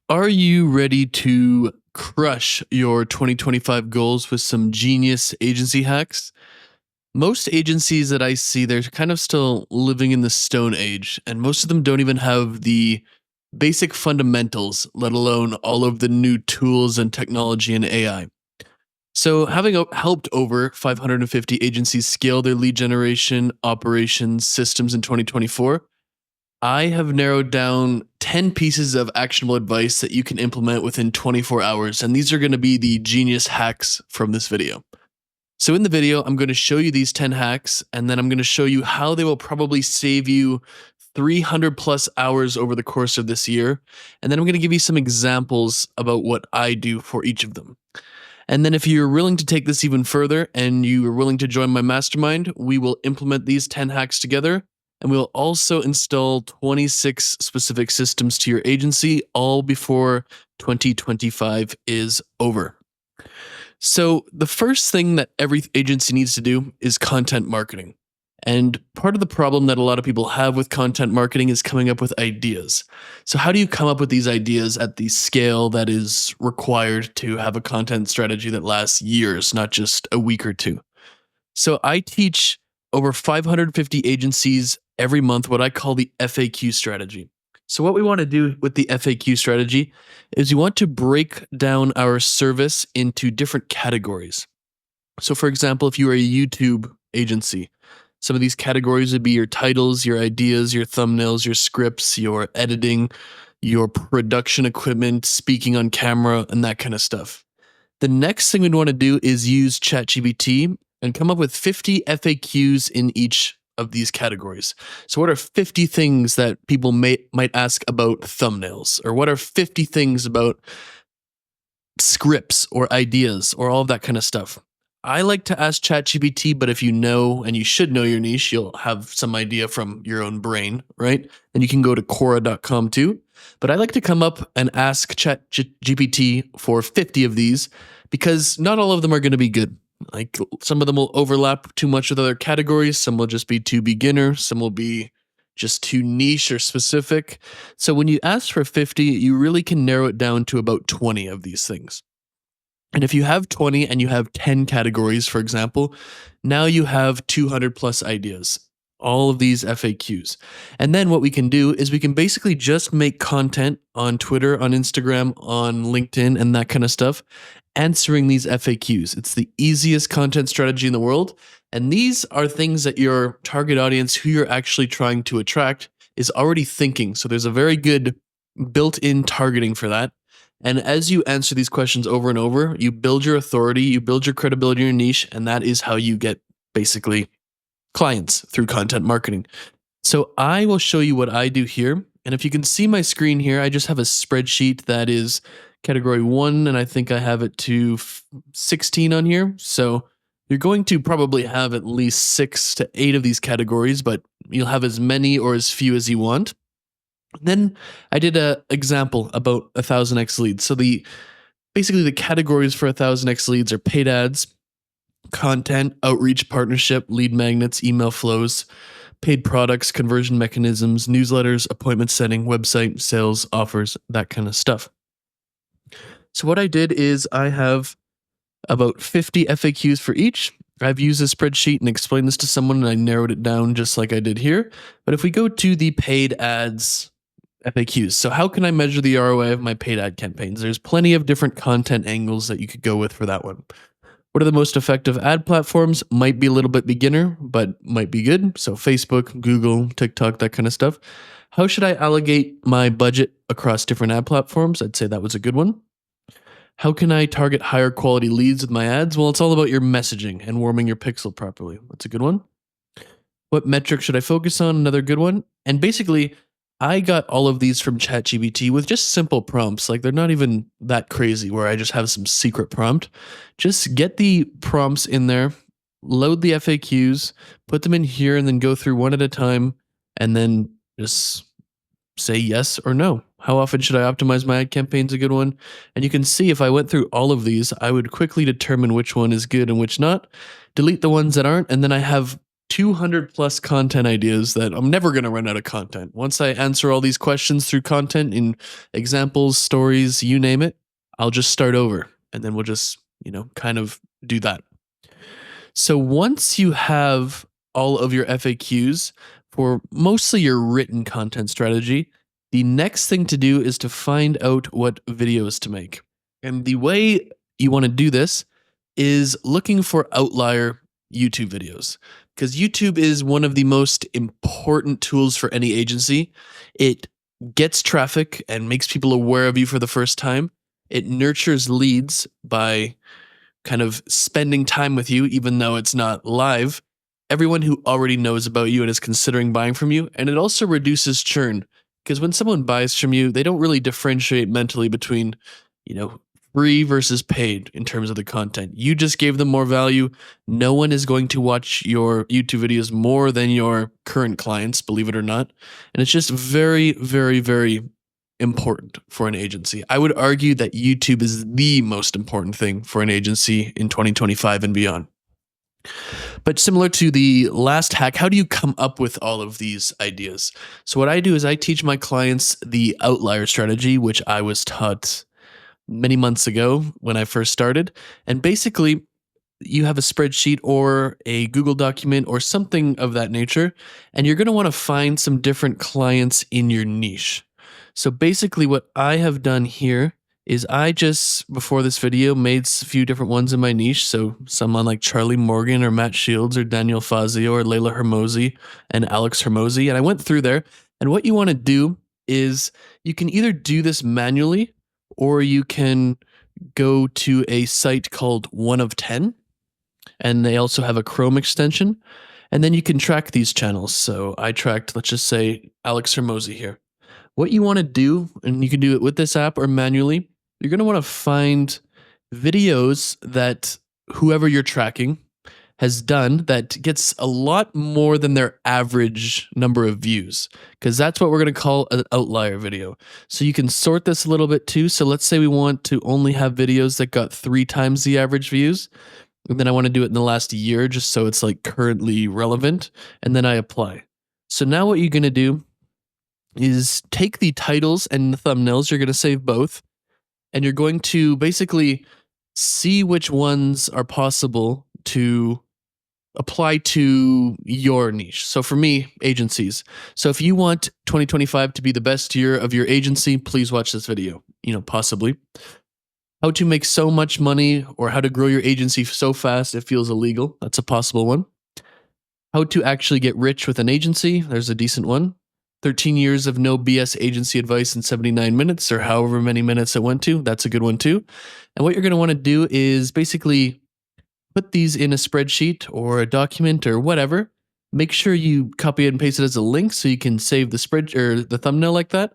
Are you ready to crush your 2025 goals with some genius agency hacks? Most agencies that I see, they're kind of still living in the Stone Age, and most of them don't even have the basic fundamentals, let alone all of the new tools and technology and AI. So, having helped over 550 agencies scale their lead generation, operations, systems in 2024, I have narrowed down 10 pieces of actionable advice that you can implement within 24 hours. And these are going to be the genius hacks from this video. So, in the video, I'm going to show you these 10 hacks, and then I'm going to show you how they will probably save you 300 plus hours over the course of this year. And then I'm going to give you some examples about what I do for each of them. And then, if you're willing to take this even further and you are willing to join my mastermind, we will implement these 10 hacks together. And we'll also install 26 specific systems to your agency, all before 2025 is over. So, the first thing that every agency needs to do is content marketing. And part of the problem that a lot of people have with content marketing is coming up with ideas. So, how do you come up with these ideas at the scale that is required to have a content strategy that lasts years, not just a week or two? So, I teach over 550 agencies every month what I call the FAQ strategy. So, what we want to do with the FAQ strategy is we want to break down our service into different categories. So, for example, if you are a YouTube agency, some of these categories would be your titles, your ideas, your thumbnails, your scripts, your editing, your production equipment, speaking on camera, and that kind of stuff. The next thing we'd want to do is use ChatGPT and come up with 50 FAQs in each of these categories. So, what are 50 things that people might ask about thumbnails? Or what are 50 things about scripts or ideas or all of that kind of stuff? I like to ask ChatGPT, but if you know, and you should know your niche, you'll have some idea from your own brain, right? And you can go to Quora.com too. But I like to come up and ask ChatGPT for 50 of these because not all of them are going to be good. Like, some of them will overlap too much with other categories. Some will just be too beginner. Some will be just too niche or specific. So when you ask for 50, you really can narrow it down to about 20 of these things. And if you have 20 and you have 10 categories, for example, now you have 200 plus ideas, all of these FAQs. And then what we can do is we can basically just make content on Twitter, on Instagram, on LinkedIn, and that kind of stuff, answering these FAQs. It's the easiest content strategy in the world. And these are things that your target audience, who you're actually trying to attract, is already thinking. So there's a very good built-in targeting for that. And as you answer these questions over and over, you build your authority, you build your credibility in your niche, and that is how you get basically clients through content marketing. So I will show you what I do here. And if you can see my screen here, I just have a spreadsheet that is category 1, and I think I have it to 16 on here. So you're going to probably have at least 6 to 8 of these categories, but you'll have as many or as few as you want. Then I did an example about 1,000x leads. So basically the categories for 1,000x leads are paid ads, content, outreach, partnership, lead magnets, email flows, paid products, conversion mechanisms, newsletters, appointment setting, website, sales, offers, that kind of stuff. So what I did is I have about 50 FAQs for each. I've used a spreadsheet and explained this to someone, and I narrowed it down just like I did here. But if we go to the paid ads FAQs. So how can I measure the ROI of my paid ad campaigns? There's plenty of different content angles that you could go with for that one. What are the most effective ad platforms? Might be a little bit beginner, but might be good. So Facebook, Google, TikTok, that kind of stuff. How should I allocate my budget across different ad platforms? I'd say that was a good one. How can I target higher quality leads with my ads? Well, it's all about your messaging and warming your pixel properly. That's a good one. What metrics should I focus on? Another good one. And basically, I got all of these from ChatGPT with just simple prompts. Like, they're not even that crazy where I just have some secret prompt. Just get the prompts in there, load the FAQs, put them in here, and then go through one at a time, and then just say yes or no. How often should I optimize my ad campaigns? A good one. And you can see if I went through all of these, I would quickly determine which one is good and which not, delete the ones that aren't, and then I have 200 plus content ideas that I'm never going to run out of content. Once I answer all these questions through content in examples, stories, you name it, I'll just start over and then we'll just, kind of do that. So once you have all of your FAQs for mostly your written content strategy, the next thing to do is to find out what videos to make. And the way you want to do this is looking for outlier YouTube videos, because YouTube is one of the most important tools for any agency. It gets traffic and makes people aware of you for the first time. It nurtures leads by kind of spending time with you, even though it's not live, everyone who already knows about you and is considering buying from you. And it also reduces churn, because when someone buys from you, they don't really differentiate mentally between, free versus paid in terms of the content. You just gave them more value. No one is going to watch your YouTube videos more than your current clients, believe it or not. And it's just very, very, very important for an agency. I would argue that YouTube is the most important thing for an agency in 2025 and beyond. But similar to the last hack, how do you come up with all of these ideas? So what I do is I teach my clients the outlier strategy, which I was taught many months ago when I first started. And basically, you have a spreadsheet or a Google document or something of that nature, and you're going to want to find some different clients in your niche. So basically what I have done here is I just, before this video, made a few different ones in my niche. So someone like Charlie Morgan or Matt Shields or Daniel Fazio or Layla Hermosi and Alex Hermosi. And I went through there. And what you want to do is you can either do this manually or you can go to a site called 1 of 10. And they also have a Chrome extension. And then you can track these channels. So I tracked, let's just say, Alex Hermosi here. What you want to do, and you can do it with this app or manually, you're going to want to find videos that whoever you're tracking has done that gets a lot more than their average number of views, because that's what we're going to call an outlier video. So you can sort this a little bit too. So let's say we want to only have videos that got 3 times the average views. And then I want to do it in the last year just so it's like currently relevant. And then I apply. So now what you're going to do is take the titles and the thumbnails, you're going to save both, and you're going to basically see which ones are possible to apply to your niche. So for me, agencies. So if you want 2025 to be the best year of your agency, please watch this video, possibly. How to make so much money or how to grow your agency so fast it feels illegal. That's a possible one. How to actually get rich with an agency. There's a decent one. 13 years of no BS agency advice in 79 minutes or however many minutes it went to. That's a good one too. And what you're going to want to do is basically put these in a spreadsheet or a document or whatever. Make sure you copy and paste it as a link so you can save the spread or the thumbnail like that.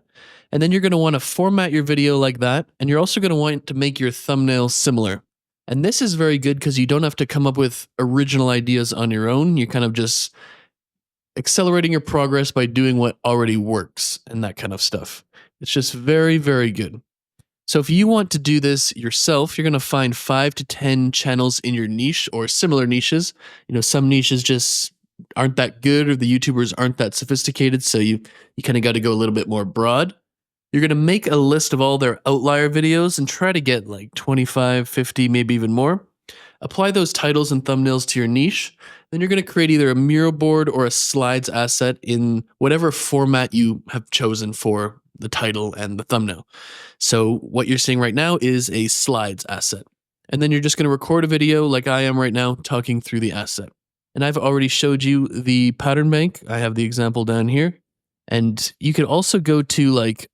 And then you're going to want to format your video like that. And you're also going to want to make your thumbnail similar. And this is very good because you don't have to come up with original ideas on your own. You're kind of just accelerating your progress by doing what already works and that kind of stuff. It's just very, very good. So if you want to do this yourself, you're going to find 5 to 10 channels in your niche or similar niches. Some niches just aren't that good or the YouTubers aren't that sophisticated. So you kind of got to go a little bit more broad. You're going to make a list of all their outlier videos and try to get like 25, 50, maybe even more. Apply those titles and thumbnails to your niche. Then you're going to create either a mural board or a slides asset in whatever format you have chosen for the title and the thumbnail. So what you're seeing right now is a slides asset. And then you're just going to record a video like I am right now talking through the asset. And I've already showed you the pattern bank. I have the example down here. And you could also go to like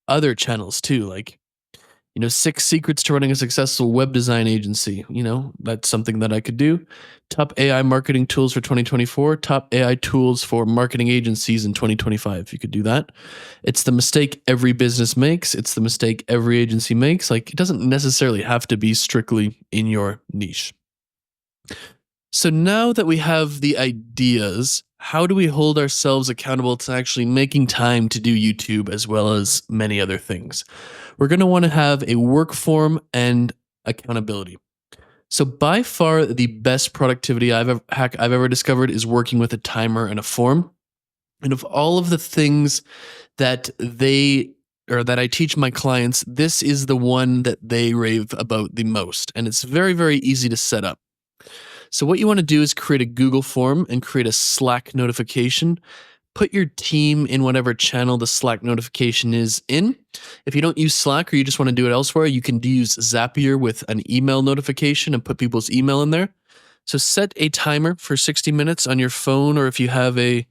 other channels too, like 6 secrets to running a successful web design agency. That's something that I could do. Top AI marketing tools for 2024, top AI tools for marketing agencies in 2025. You could do that. It's the mistake every business makes. It's the mistake every agency makes. Like, it doesn't necessarily have to be strictly in your niche. So now that we have the ideas, how do we hold ourselves accountable to actually making time to do YouTube as well as many other things? We're going to want to have a work form and accountability. So by far the best productivity hack I've ever discovered is working with a timer and a form. And of all of the things that that I teach my clients, this is the one that they rave about the most. And it's very, very easy to set up. So what you want to do is create a Google form and create a Slack notification. Put your team in whatever channel the Slack notification is in. If you don't use Slack or you just want to do it elsewhere, you can use Zapier with an email notification and put people's email in there. So set a timer for 60 minutes on your phone, or if you have a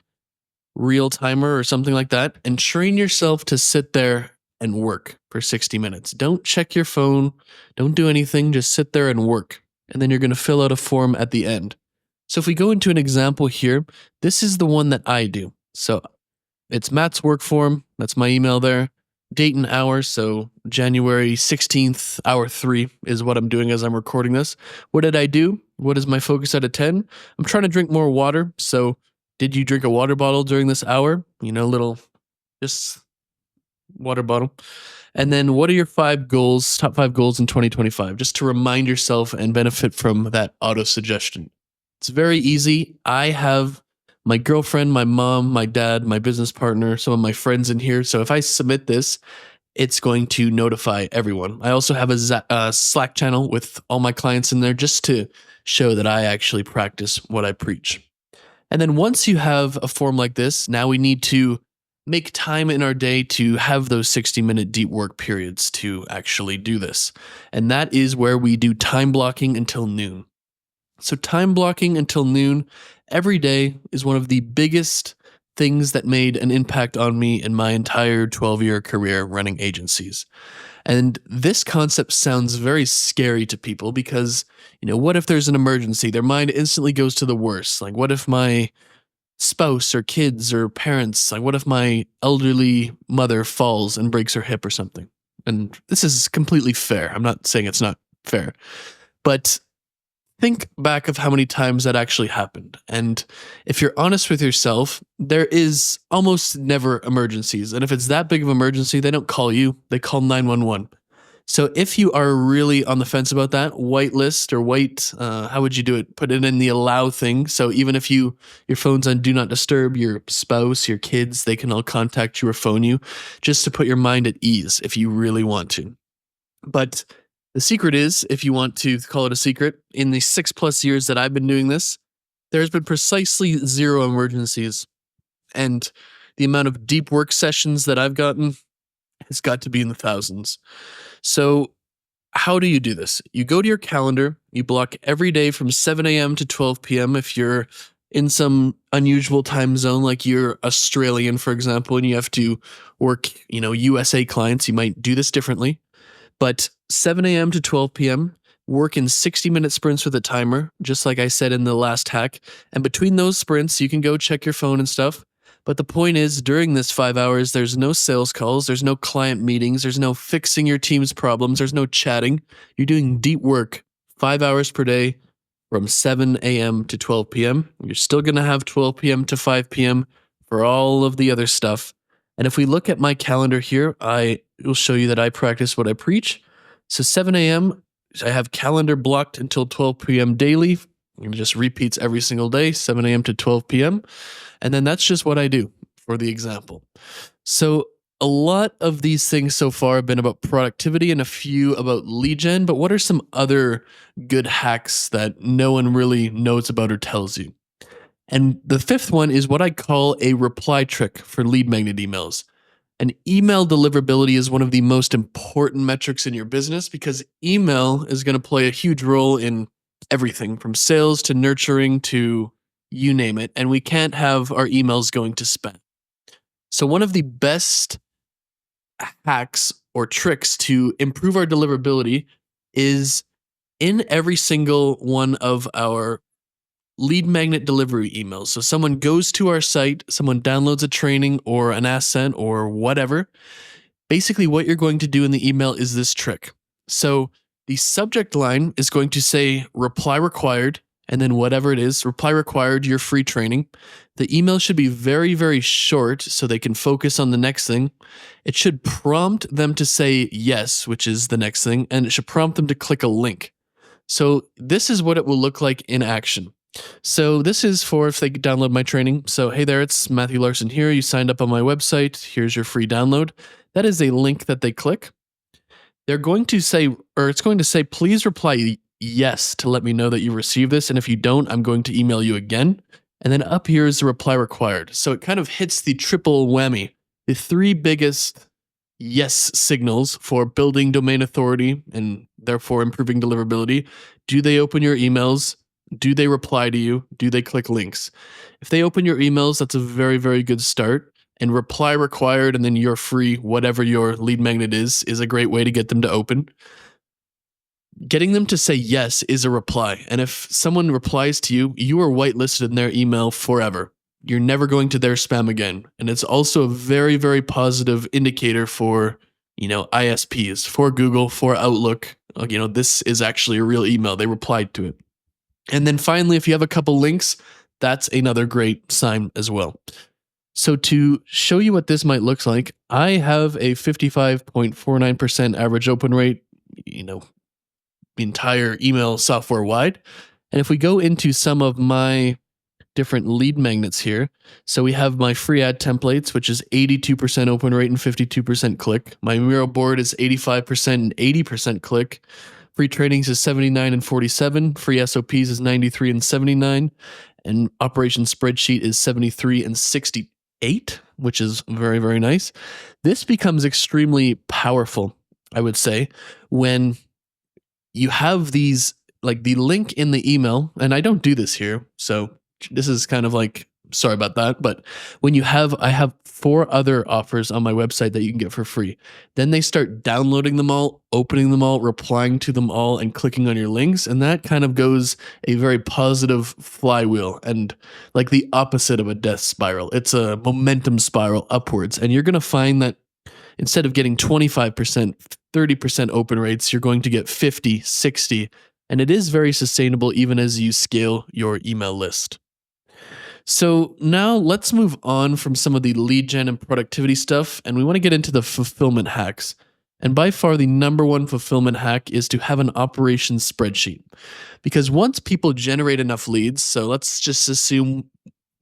real timer or something like that, and train yourself to sit there and work for 60 minutes. Don't check your phone. Don't do anything. Just sit there and work. And then you're going to fill out a form at the end. So if we go into an example here, this is the one that I do. So it's Matt's work form. That's my email there. Date and hour. So January 16th, hour 3 is what I'm doing as I'm recording this. What did I do? What is my focus out of 10? I'm trying to drink more water. So did you drink a water bottle during this hour? Little just water bottle. And then what are your top 5 goals in 2025? Just to remind yourself and benefit from that auto suggestion. It's very easy. I have my girlfriend, my mom, my dad, my business partner, some of my friends in here. So if I submit this, it's going to notify everyone. I also have a Slack channel with all my clients in there just to show that I actually practice what I preach. And then once you have a form like this, now we need to make time in our day to have those 60-minute deep work periods to actually do this. And that is where we do time blocking until noon. So time blocking until noon every day is one of the biggest things that made an impact on me in my entire 12-year career running agencies. And this concept sounds very scary to people because, what if there's an emergency? Their mind instantly goes to the worst. Like, what if my spouse or kids or parents, like what if my elderly mother falls and breaks her hip or something? And this is completely fair. I'm not saying it's not fair, but think back of how many times that actually happened. And if you're honest with yourself, there is almost never emergencies. And if it's that big of an emergency, they don't call you, they call 911. So if you are really on the fence about that, whitelist or how would you do it? Put it in the allow thing. So even if your phone's on do not disturb, your spouse, your kids, they can all contact you or phone you just to put your mind at ease if you really want to. But the secret is, if you want to call it a secret, in the 6+ years that I've been doing this, there's been precisely 0 emergencies. And the amount of deep work sessions that I've gotten has got to be in the thousands. So how do you do this? You go to your calendar, you block every day from 7 a.m. to 12 p.m. if you're in some unusual time zone, like you're Australian, for example, and you have to work, USA clients, you might do this differently. But 7 a.m. to 12 p.m., work in 60-minute sprints with a timer, just like I said in the last hack. And between those sprints, you can go check your phone and stuff. But the point is, during this 5 hours, there's no sales calls, there's no client meetings, there's no fixing your team's problems, there's no chatting. You're doing deep work 5 hours per day from 7 a.m. to 12 p.m. You're still going to have 12 p.m. to 5 p.m. for all of the other stuff. And if we look at my calendar here, I will show you that I practice what I preach. So 7 a.m., I have calendar blocked until 12 p.m. daily. It just repeats every single day, 7 a.m. to 12 p.m. And then that's just what I do for the example. So a lot of these things so far have been about productivity and a few about lead gen, but what are some other good hacks that no one really knows about or tells you? And the 5th one is what I call a reply trick for lead magnet emails. And email deliverability is one of the most important metrics in your business because email is going to play a huge role in everything from sales to nurturing to you name it. And we can't have our emails going to spam. So one of the best hacks or tricks to improve our deliverability is in every single one of our lead magnet delivery emails. So someone goes to our site, someone downloads a training or an asset or whatever. Basically, what you're going to do in the email is this trick. So the subject line is going to say reply required, and then whatever it is, reply required, your free training. The email should be very, very short so they can focus on the next thing. It should prompt them to say yes, which is the next thing, and it should prompt them to click a link. So this is what it will look like in action. So this is for if they download my training. So hey there, it's Matthew Larson here. You signed up on my website. Here's your free download. That is a link that they click. They're going to say, or it's going to say, please reply yes to let me know that you received this. And if you don't, I'm going to email you again. And then up here is the reply required. So it kind of hits the triple whammy, the three biggest yes signals for building domain authority and therefore improving deliverability. Do they open your emails? Do they reply to you? Do they click links? If they open your emails, that's a very, very good start. And reply required, and then you're free, whatever your lead magnet is a great way to get them to open. Getting them to say yes is a reply. And if someone replies to you, you are whitelisted in their email forever. You're never going to their spam again. And it's also a very, very positive indicator for, ISPs, for Google, for Outlook. This is actually a real email. They replied to it. And then finally, if you have a couple links, that's another great sign as well. So to show you what this might look like, I have a 55.49% average open rate, the entire email software wide. And if we go into some of my different lead magnets here, so we have my free ad templates, which is 82% open rate and 52% click. My Miro board is 85% and 80% click. Free trainings is 79 and 47. Free SOPs is 93 and 79. And Operation Spreadsheet is 73 and 68, which is very, very nice. This becomes extremely powerful, I would say, when you have these, like the link in the email, and I don't do this here, so this is kind of like, sorry about that, but when I have 4 other offers on my website that you can get for free. Then they start downloading them all, opening them all, replying to them all, and clicking on your links. And that kind of goes a very positive flywheel and like the opposite of a death spiral. It's a momentum spiral upwards. And you're going to find that instead of getting 25%, 30% open rates, you're going to get 50, 60. And it is very sustainable even as you scale your email list. So now let's move on from some of the lead gen and productivity stuff, and we want to get into the fulfillment hacks. And by far the number one fulfillment hack is to have an operations spreadsheet. Because once people generate enough leads, so let's just assume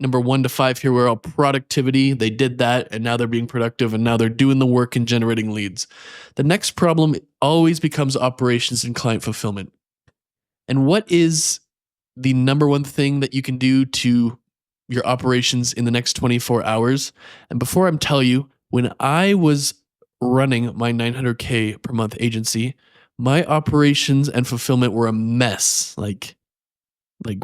number 1 to 5 here, we're all productivity. They did that, and now they're being productive, and now they're doing the work and generating leads. The next problem always becomes operations and client fulfillment. And what is the number one thing that you can do to your operations in the next 24 hours? And before I'm tell you, when I was running my 900K per month agency, my operations and fulfillment were a mess, like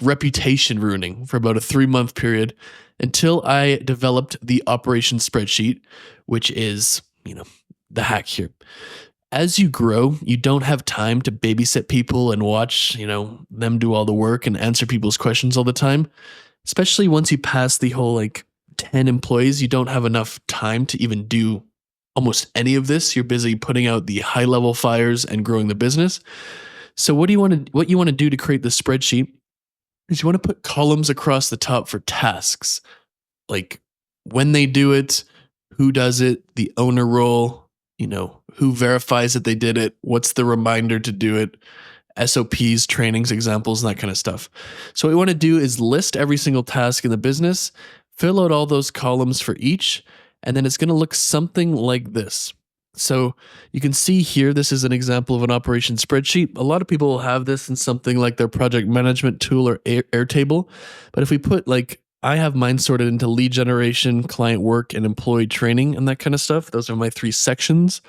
reputation ruining for about a 3-month period until I developed the operations spreadsheet, which is, the hack here. As you grow, you don't have time to babysit people and watch, them do all the work and answer people's questions all the time. Especially once you pass the whole 10 employees, you don't have enough time to even do almost any of this. You're busy putting out the high level fires and growing the business. So what you want to do to create the spreadsheet is you want to put columns across the top for tasks, like when they do it, who does it, the owner role, who verifies that they did it, what's the reminder to do it, SOPs, trainings, examples, and that kind of stuff. So what we want to do is list every single task in the business, fill out all those columns for each, and then it's going to look something like this. So you can see here, this is an example of an operation spreadsheet. A lot of people will have this in something like their project management tool or Airtable. But if we put I have mine sorted into lead generation, client work, and employee training and that kind of stuff. Those are my 3 sections.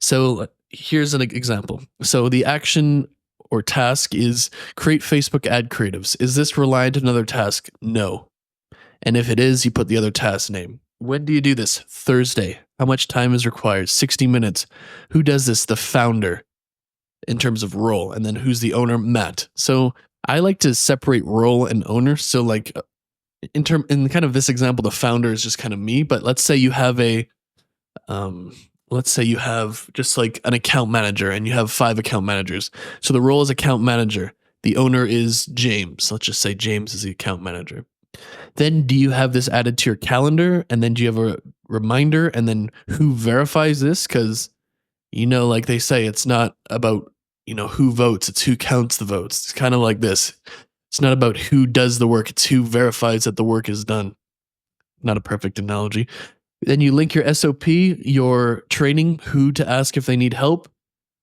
So here's an example. So the action or task is create Facebook ad creatives. Is this reliant on another task? No. And if it is, you put the other task name. When do you do this? Thursday. How much time is required? 60 minutes. Who does this? The founder in terms of role. And then who's the owner? Matt. So I like to separate role and owner. So in kind of this example, the founder is just kind of me, but let's say you have just an account manager and you have 5 account managers. So the role is account manager. The owner is James. Let's just say James is the account manager. Then do you have this added to your calendar? And then do you have a reminder? And then who verifies this? Because, like they say, it's not about who votes, it's who counts the votes. It's kind of like this. It's not about who does the work, it's who verifies that the work is done. Not a perfect analogy. Then you link your SOP, your training, who to ask if they need help.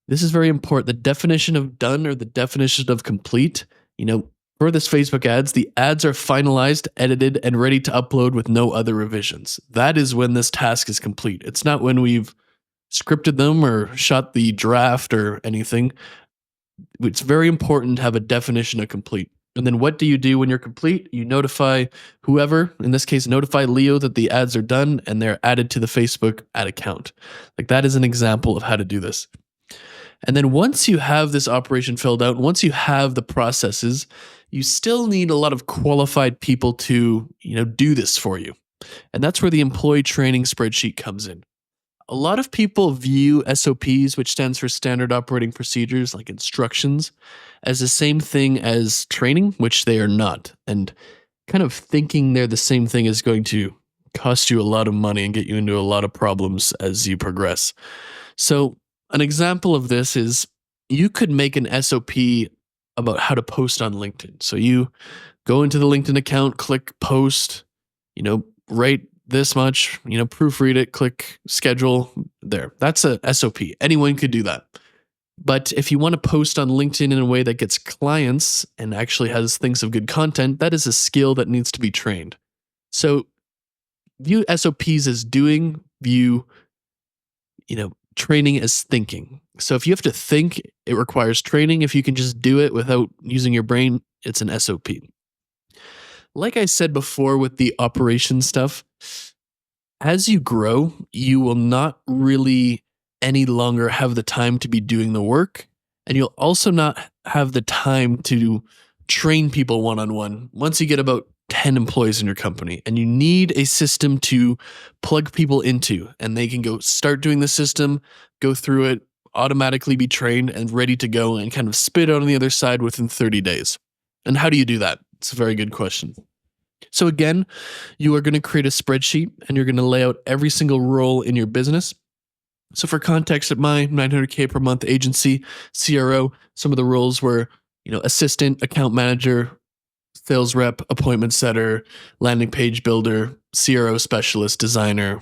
This is very important. The definition of done or the definition of complete, for this Facebook ads, the ads are finalized, edited, and ready to upload with no other revisions. That is when this task is complete. It's not when we've scripted them or shot the draft or anything. It's very important to have a definition of complete. And then what do you do when you're complete? You notify whoever, in this case, notify Leo that the ads are done and they're added to the Facebook ad account. Like that is an example of how to do this. And then once you have this operation filled out, once you have the processes, you still need a lot of qualified people to, do this for you. And that's where the employee training spreadsheet comes in. A lot of people view SOPs, which stands for standard operating procedures, like instructions, as the same thing as training, which they are not. And kind of thinking they're the same thing is going to cost you a lot of money and get you into a lot of problems as you progress. So an example of this is you could make an SOP about how to post on LinkedIn. So you go into the LinkedIn account, click post, write this much, proofread it, click schedule there. That's a SOP. Anyone could do that. But if you want to post on LinkedIn in a way that gets clients and actually has things of good content, that is a skill that needs to be trained. So view SOPs as doing, view, training as thinking. So if you have to think, it requires training. If you can just do it without using your brain, it's an SOP. Like I said before with the operation stuff, as you grow, you will not really any longer have the time to be doing the work. And you'll also not have the time to train people one-on-one once you get about 10 employees in your company. And you need a system to plug people into, and they can go start doing the system, go through it, automatically be trained and ready to go and kind of spit out on the other side within 30 days. And how do you do that? It's a very good question. So again, you are going to create a spreadsheet and you're going to lay out every single role in your business. So for context, at my $900K per month agency, CRO, some of the roles were, assistant, account manager, sales rep, appointment setter, landing page builder, CRO specialist, designer,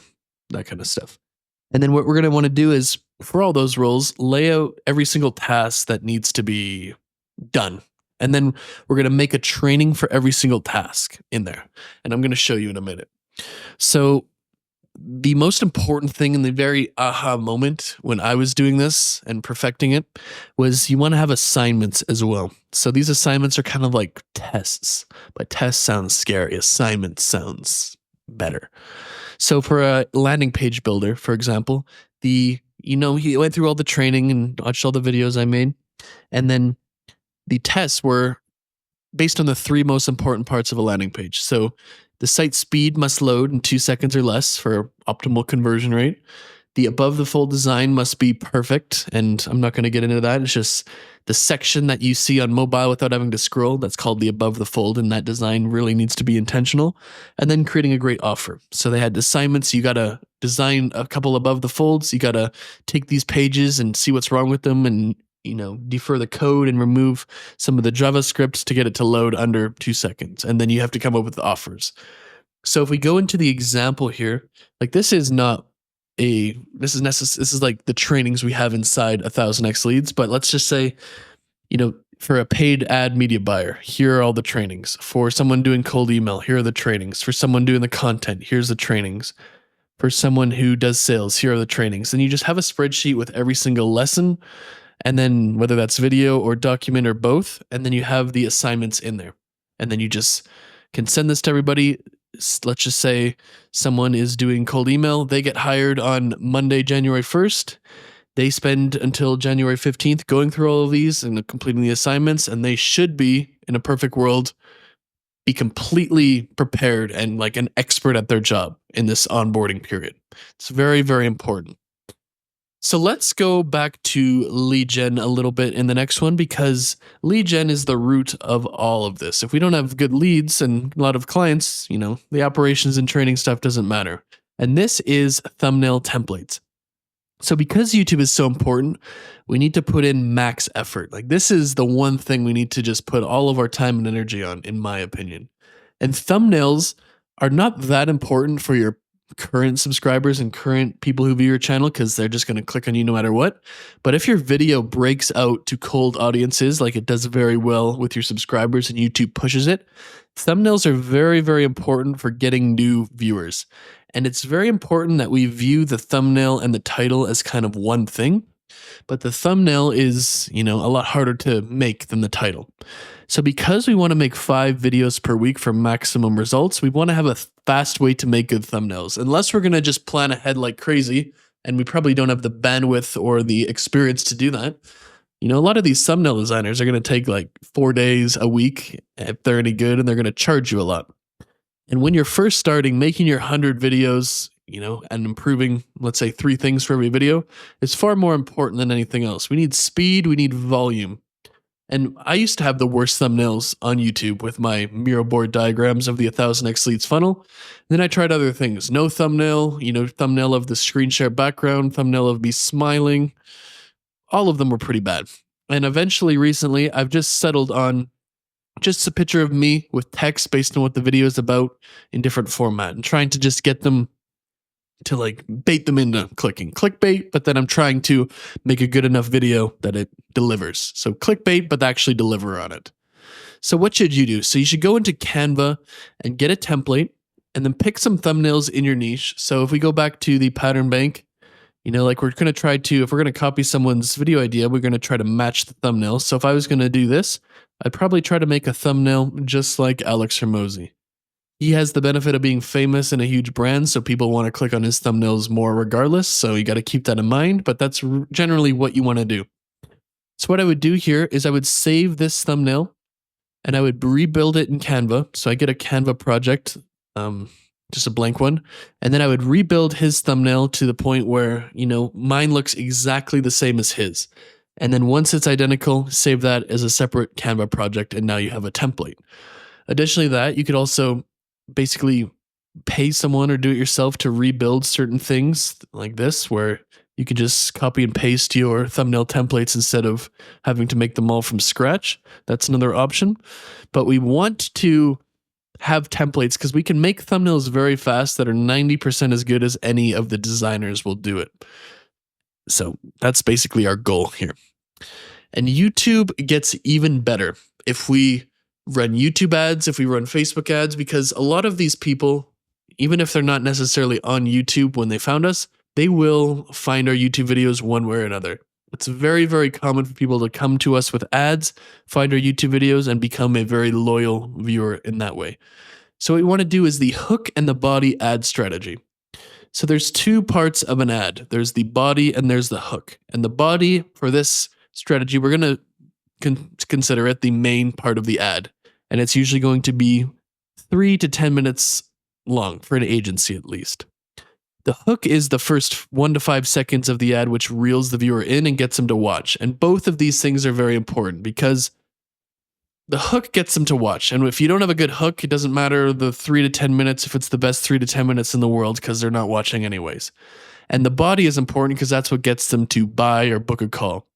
that kind of stuff. And then what we're going to want to do is, for all those roles, lay out every single task that needs to be done. And then we're going to make a training for every single task in there. And I'm going to show you in a minute. So the most important thing in the very aha moment when I was doing this and perfecting it was you want to have assignments as well. So these assignments are kind of like tests, but tests sounds scary. Assignments sounds better. So for a landing page builder, for example, he went through all the training and watched all the videos I made. And then the tests were based on the 3 most important parts of a landing page. So the site speed must load in 2 seconds or less for optimal conversion rate. The above the fold design must be perfect. And I'm not going to get into that. It's just the section that you see on mobile without having to scroll. That's called the above the fold. And that design really needs to be intentional. And then creating a great offer. So they had assignments. You got to design a couple above the folds. You got to take these pages and see what's wrong with them and defer the code and remove some of the JavaScript to get it to load under 2 seconds. And then you have to come up with the offers. So if we go into the example here, like this is like the trainings we have inside 1000X Leads, but let's just say, for a paid ad media buyer, here are all the trainings. For someone doing cold email, here are the trainings. For someone doing the content, here's the trainings. For someone who does sales, here are the trainings. And you just have a spreadsheet with every single lesson. And then whether that's video or document or both, and then you have the assignments in there. And then you just can send this to everybody. Let's just say someone is doing cold email. They get hired on Monday, January 1st. They spend until January 15th going through all of these and completing the assignments. And they should be, in a perfect world, be completely prepared and like an expert at their job in this onboarding period. It's very, very important. So let's go back to lead gen a little bit in the next one, because lead gen is the root of all of this. If we don't have good leads and a lot of clients, the operations and training stuff doesn't matter. And this is thumbnail templates. So because YouTube is so important, we need to put in max effort. Like this is the one thing we need to just put all of our time and energy on, in my opinion. And thumbnails are not that important for your current subscribers and current people who view your channel because they're just going to click on you no matter what. But if your video breaks out to cold audiences, like it does very well with your subscribers and YouTube pushes it, thumbnails are very, very important for getting new viewers. And it's very important that we view the thumbnail and the title as kind of one thing. But the thumbnail is, a lot harder to make than the title. So because we want to make 5 videos per week for maximum results, we want to have a fast way to make good thumbnails. Unless we're going to just plan ahead like crazy, and we probably don't have the bandwidth or the experience to do that. A lot of these thumbnail designers are going to take like 4 days a week if they're any good, and they're going to charge you a lot. And when you're first starting, making your 100 videos, and improving, let's say 3 things for every video is far more important than anything else. We need speed, we need volume. And I used to have the worst thumbnails on YouTube with my Miro board diagrams of the 1000x leads funnel. Then I tried other things. No thumbnail, thumbnail of the screen share background, thumbnail of me smiling. All of them were pretty bad. And eventually, recently, I've just settled on just a picture of me with text based on what the video is about in different format and trying to just get them to like bait them into clicking. Clickbait, but then I'm trying to make a good enough video that it delivers. So clickbait, but actually deliver on it. So what should you do? So you should go into Canva and get a template and then pick some thumbnails in your niche. So if we go back to the pattern bank, like we're going to try to, if we're going to copy someone's video idea, we're going to try to match the thumbnail. So if I was going to do this, I'd probably try to make a thumbnail just like Alex Hormozi. He has the benefit of being famous and a huge brand, so people want to click on his thumbnails more regardless, so you got to keep that in mind, but that's generally what you want to do. So what I would do here is I would save this thumbnail, and I would rebuild it in Canva. So I get a Canva project, just a blank one, and then I would rebuild his thumbnail to the point where, mine looks exactly the same as his. And then once it's identical, save that as a separate Canva project, and now you have a template. Additionally to that, you could also basically pay someone or do it yourself to rebuild certain things like this, where you could just copy and paste your thumbnail templates instead of having to make them all from scratch. That's another option. But we want to have templates because we can make thumbnails very fast that are 90% as good as any of the designers will do it. So that's basically our goal here. And YouTube gets even better if we run YouTube ads, if we run Facebook ads, because a lot of these people, even if they're not necessarily on YouTube when they found us, they will find our YouTube videos one way or another. It's very, very common for people to come to us with ads, find our YouTube videos, and become a very loyal viewer in that way. So what we want to do is the hook and the body ad strategy. So there's 2 parts of an ad. There's the body and there's the hook. And the body for this strategy, we're going to consider it the main part of the ad. And it's usually going to be 3 to 10 minutes long for an agency at least. The hook is the first 1 to 5 seconds of the ad, which reels the viewer in and gets them to watch. And both of these things are very important because the hook gets them to watch. And if you don't have a good hook, it doesn't matter the 3 to 10 minutes if it's the best 3 to 10 minutes in the world because they're not watching anyways. And the body is important because that's what gets them to buy or book a call.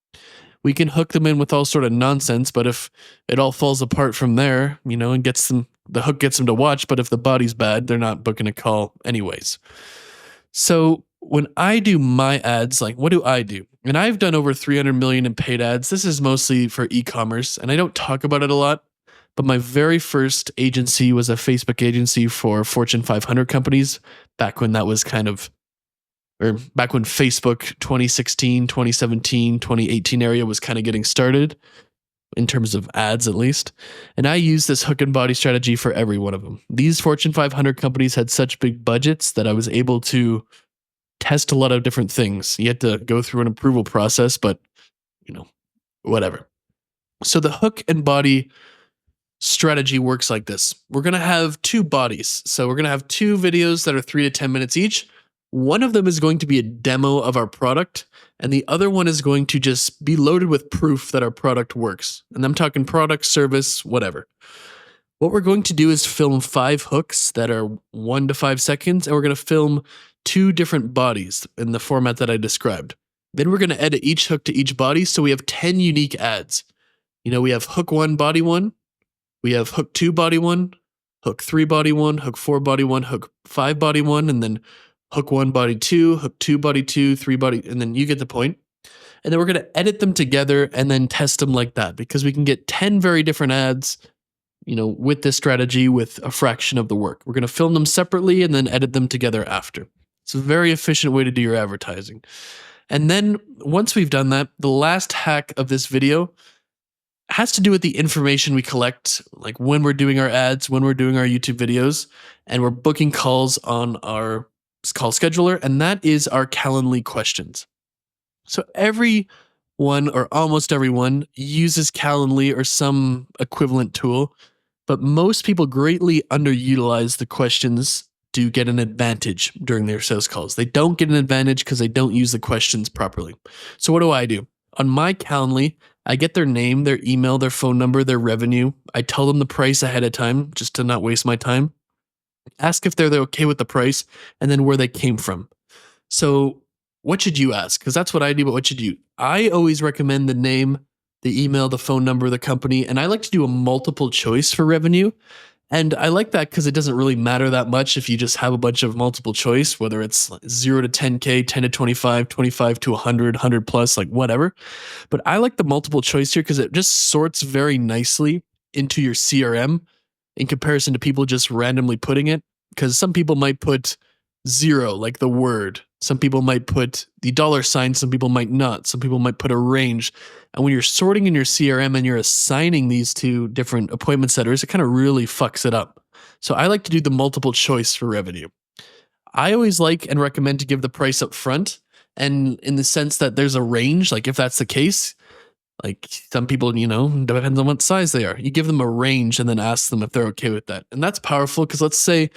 We can hook them in with all sort of nonsense, but if it all falls apart from there, and gets them, the hook gets them to watch, but if the body's bad, they're not booking a call anyways. So when I do my ads, like what do I do? And I've done over 300 million in paid ads. This is mostly for e-commerce, and I don't talk about it a lot, but my very first agency was a Facebook agency for Fortune 500 companies back when that was back when Facebook 2016, 2017, 2018 area was kind of getting started in terms of ads at least. And I used this hook and body strategy for every one of them. These Fortune 500 companies had such big budgets that I was able to test a lot of different things. You had to go through an approval process, but whatever. So the hook and body strategy works like this. We're going to have 2 bodies. So we're going to have 2 videos that are 3 to 10 minutes each. One of them is going to be a demo of our product, and the other one is going to just be loaded with proof that our product works. And I'm talking product, service, whatever. What we're going to do is film 5 hooks that are 1 to 5 seconds, and we're going to film 2 different bodies in the format that I described. Then we're going to edit each hook to each body, so we have 10 unique ads. We have hook 1, body 1, we have hook 2, body 1, hook 3, body 1, hook 4, body 1, hook 5, body 1, and then hook 1, body 2, hook 2, body 2, 3, body, and then you get the point. And then we're going to edit them together and then test them like that, because we can get 10 very different ads, with this strategy with a fraction of the work. We're going to film them separately and then edit them together after. It's a very efficient way to do your advertising. And then once we've done that, the last hack of this video has to do with the information we collect, like when we're doing our ads, when we're doing our YouTube videos, and we're booking calls on our call scheduler, and that is our Calendly questions. So everyone, or almost everyone, uses Calendly or some equivalent tool, but most people greatly underutilize the questions to get an advantage during their sales calls. They don't get an advantage because they don't use the questions properly. So what do? On my Calendly, I get their name, their email, their phone number, their revenue. I tell them the price ahead of time just to not waste my time. Ask if they're okay with the price, and then where they came from. So what should you ask? Because that's what I do, but what should you? I always recommend the name, the email, the phone number, the company, and I like to do a multiple choice for revenue. And I like that because it doesn't really matter that much if you just have a bunch of multiple choice, whether it's 0 to 10K, 10 to 25, 25 to 100, 100 plus, like whatever. But I like the multiple choice here because it just sorts very nicely into your CRM in comparison to people just randomly putting it. Because some people might put 0, like the word. Some people might put the $sign, some people might not. Some people might put a range. And when you're sorting in your CRM and you're assigning these to different appointment setters, it kind of really fucks it up. So I like to do the multiple choice for revenue. I always like and recommend to give the price up front, and in the sense that there's a range, like if that's the case, like some people, depends on what size they are. You give them a range and then ask them if they're okay with that. And that's powerful because let's say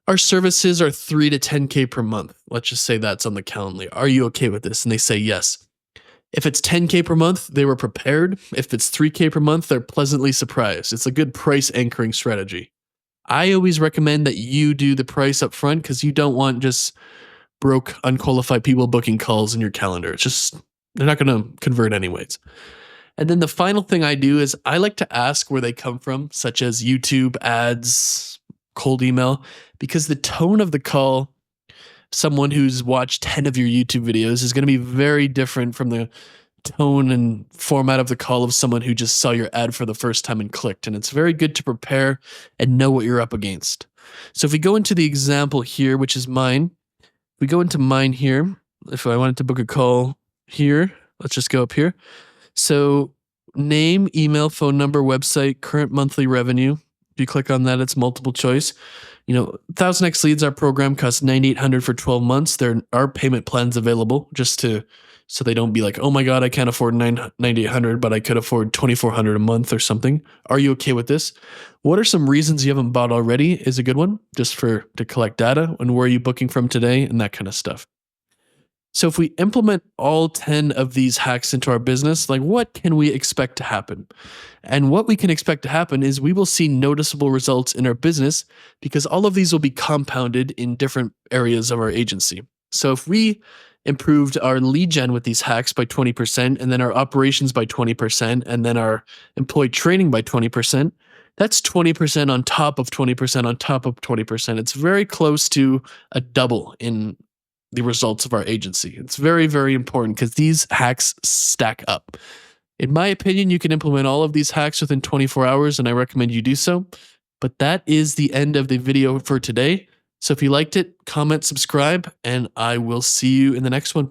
our services are 3 to 10K per month. Let's just say that's on the Calendly. Are you okay with this? And they say yes. If it's 10K per month, they were prepared. If it's 3K per month, they're pleasantly surprised. It's a good price anchoring strategy. I always recommend that you do the price up front because you don't want just broke, unqualified people booking calls in your calendar. It's just, they're not going to convert anyways. And then the final thing I do is I like to ask where they come from, such as YouTube ads, cold email, because the tone of the call, someone who's watched 10 of your YouTube videos, is going to be very different from the tone and format of the call of someone who just saw your ad for the first time and clicked. And it's very good to prepare and know what you're up against. So if we go into the example here, which is mine, we go into mine here. If I wanted to book a call here, let's just go up here. So name, email, phone number, website, current monthly revenue. If you click on that, it's multiple choice. 1000X Leads, our program, costs $9,800 for 12 months. There are payment plans available so they don't be like, oh my God, I can't afford $9,800, but I could afford $2,400 a month or something. Are you okay with this? What are some reasons you haven't bought already is a good one, just to collect data. And where are you booking from today and that kind of stuff. So if we implement all 10 of these hacks into our business, like what can we expect to happen? And what we can expect to happen is we will see noticeable results in our business because all of these will be compounded in different areas of our agency. So if we improved our lead gen with these hacks by 20%, and then our operations by 20%, and then our employee training by 20%, that's 20% on top of 20% on top of 20%. It's very close to a double in the results of our agency. It's very, very important because these hacks stack up. In my opinion, you can implement all of these hacks within 24 hours, and I recommend you do so. But that is the end of the video for today. So if you liked it, comment, subscribe, and I will see you in the next one.